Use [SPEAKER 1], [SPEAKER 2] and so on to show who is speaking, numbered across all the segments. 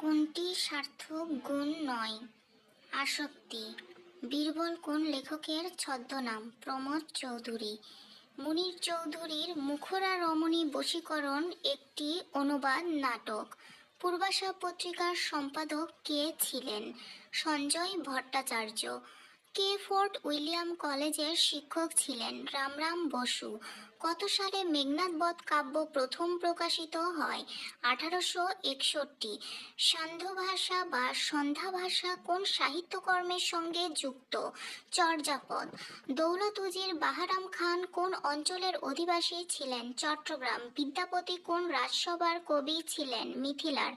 [SPEAKER 1] কোনটি সার্থক গুণ নয়? আসক্তি। বীরবল কোন লেখকের ছদ্মনাম? প্রমোদ চৌধুরী। মুনির চৌধুরীর মুখরা রমণী বশীকরণ একটি অনুবাদ নাটক। পূর্বাশা পত্রিকার সম্পাদক কে ছিলেন? সঞ্জয় ভট্টাচার্য। কে ফোর্ট উইলিয়াম কলেজের শিক্ষক ছিলেন? রামরাম বসু। কত সালে মেঘনাদ বধ কাব্য প্রথম প্রকাশিত হয়? 1861। সান্ধ্য ভাষা বা সন্ধ্যা ভাষা কোন সাহিত্যকর্মের সঙ্গে যুক্ত? চর্যাপদ। দৌলত উজির বাহারাম খান কোন অঞ্চলের অধিবাসী ছিলেন? চট্টগ্রাম। বিদ্যাপতি কোন রাজসভার কবি ছিলেন? মিথিলার।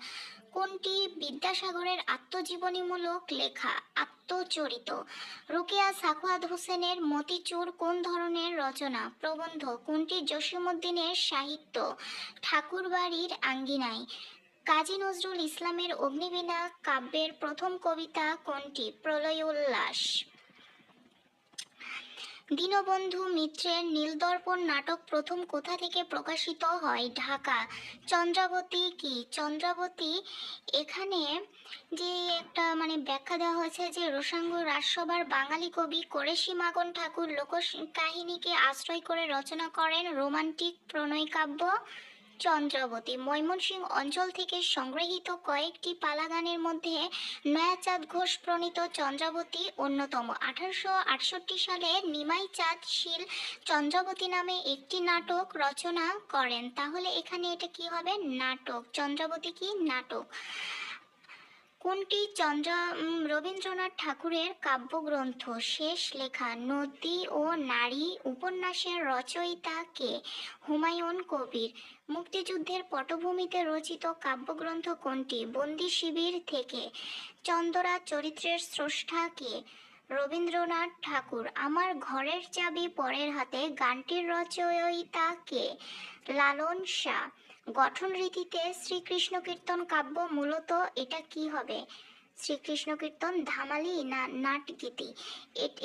[SPEAKER 1] কোনটি বিদ্যাসাগরের আত্মজীবনীমূলক লেখা? আত্মচরিত। রোকেয়া সাখাওয়াত হোসেনের মতিচুর কোন ধরনের রচনা? প্রবন্ধ। কোনটি জসীমউদ্দীনের সাহিত্য? ঠাকুরবাড়ির আঙ্গিনায়। কাজী নজরুল ইসলামের অগ্নিবীণা কাব্যের প্রথম কবিতা কোনটি? প্রলয়োল্লাস। দীনবন্ধু মিত্রের নীলদর্পণ নাটক প্রথম কোথা থেকে প্রকাশিত হয়? ঢাকা। চন্দ্রাবতী কি? চন্দ্রাবতী এখানে যে একটা ব্যাখ্যা দেওয়া হয়েছে যে রোসাঙ্গ রাজসভার বাঙালি কবি কোরেশী মাগন ঠাকুর লোক কাহিনীকে আশ্রয় করে রচনা করেন রোমান্টিক প্রণয় কাব্য চন্দ্রাবতী। ময়মনসিংহ অঞ্চল থেকে সংগৃহীত কয়েকটি পালা গানের মধ্যে নয়াচাঁদ ঘোষ প্রণীত চন্দ্রাবতী অন্যতম। 1868 সালে নিমাই চাঁদ শীল চন্দ্রাবতী নামে একটি নাটক রচনা করেন। তাহলে এখানে এটা কি হবে? নাটক। চন্দ্রাবতী কি? নাটক। কোনটি রবীন্দ্রনাথ ঠাকুরের কাব্যগ্রন্থ? শেষ লেখা। নদী ও নারী উপন্যাসের রচয়িতা কে? হুমায়ুন কবির। মুক্তিযুদ্ধের পটভূমিতে রচিত কাব্যগ্রন্থ কোনটি? বন্দি শিবির থেকে। চন্দরা চরিত্রের স্রষ্টা কে? রবীন্দ্রনাথ ঠাকুর। আমার ঘরের চাবি পরের হাতে গানটির রচয়িতা কে? লালন শাহ। গঠন রীতিতে শ্রীকৃষ্ণ কীর্তন কাব্য মূলত এটা কি হবে? শ্রীকৃষ্ণ কীর্তন ধামালি না নাটগীতি?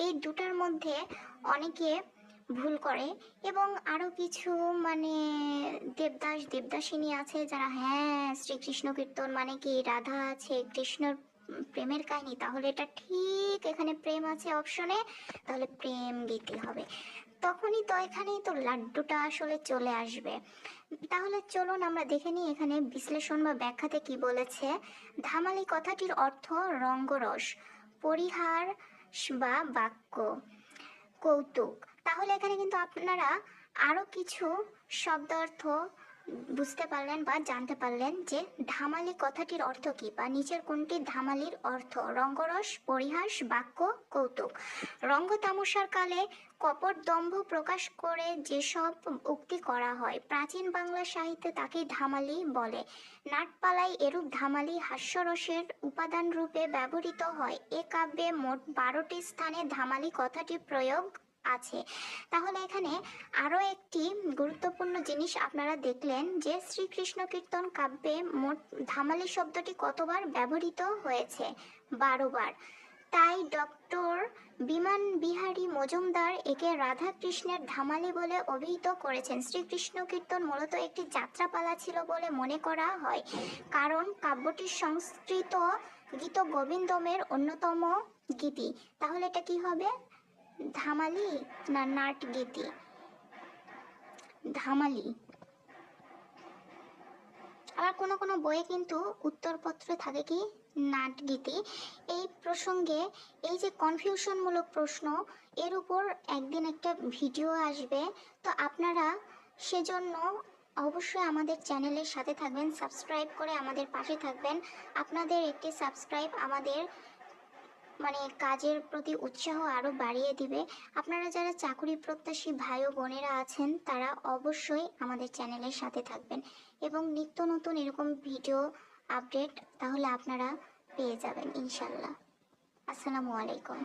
[SPEAKER 1] এই দুটার মধ্যে অনেকে ভুল করে এবং আরো কিছু দেবদাসিনী আছে যারা শ্রীকৃষ্ণ কীর্তন মানে কি রাধা আছে কৃষ্ণর প্রেমের কাহিনী, তাহলে এটা ঠিক এখানে প্রেম আছে অপশনে, তাহলে প্রেম গীতি হবে। তখনই তো এখানেই তো লাড্ডুটা আসলে চলে আসবে। তাহলে চলুন আমরা দেখে নিই এখানে বিশ্লেষণ বা ব্যাখ্যাতে কি বলেছে। ধামালি কথাটির অর্থ রঙ্গরস, পরিহার বা বাক্য, কৌতুক। তাহলে এখানে কিন্তু আপনারা আরো কিছু শব্দার্থ বুঝতে পারলেন বা জানতে পারলেন যে ধামালি কথাটির অর্থ কি বা নিচের কোনটি ধামালির অর্থ? রঙ্গরস, পরিহাস, বাক্য, কৌতুক। রঙ্গ তামাশার কালে কপট দম্ভ প্রকাশ করে যেসব উক্তি করা হয় প্রাচীন বাংলা সাহিত্যে তাকে ধামালি বলে। নাটপালায় এরূপ ধামালি হাস্যরসের উপাদান রূপে ব্যবহৃত হয়। এ কাব্যে মোট 12টি স্থানে ধামালি কথাটি প্রয়োগ আছে। তাহলে এখানে আরো একটি গুরুত্বপূর্ণ জিনিস আপনারা দেখলেন যে শ্রীকৃষ্ণ কীর্তন কাব্যে মোট ধামালি শব্দটি কতবার ব্যবহৃত হয়েছে? 12 বার। তাই ডক্টর বিমান বিহারী মজুমদার একে রাধা কৃষ্ণের ধামালি বলে অভিহিত করেছেন। শ্রীকৃষ্ণ কীর্তন মূলত একটি যাত্রাপালা ছিল বলে মনে করা হয়, কারণ কাব্যটি সংস্কৃত গীত গোবিন্দমের অন্যতম গীতি। তাহলে এটা কি হবে? ধামালি না নাট গীতি? ধামালি। আবার কোনো কোনো বইয়ে কিন্তু উত্তরপত্রে থাকে কি? নাটগীতি। এই প্রসঙ্গে এই যে কনফিউশনমূলক প্রশ্ন, এর উপর একদিন একটা ভিডিও আসবে, তো আপনারা সেজন্য অবশ্যই আমাদের চ্যানেলের সাথে থাকবেন, সাবস্ক্রাইব করে আমাদের পাশে থাকবেন। আপনাদের একটি সাবস্ক্রাইব আমাদের কাজের প্রতি উৎসাহ আরও বাড়িয়ে দিবে। আপনারা যারা চাকরি প্রত্যাশী ভাই ও বোনেরা আছেন তারা অবশ্যই আমাদের চ্যানেলের সাথে থাকবেন এবং নিত্য নতুন এরকম ভিডিও আপডেট তাহলে আপনারা পেয়ে যাবেন ইনশাল্লাহ। আসসালামু আলাইকুম।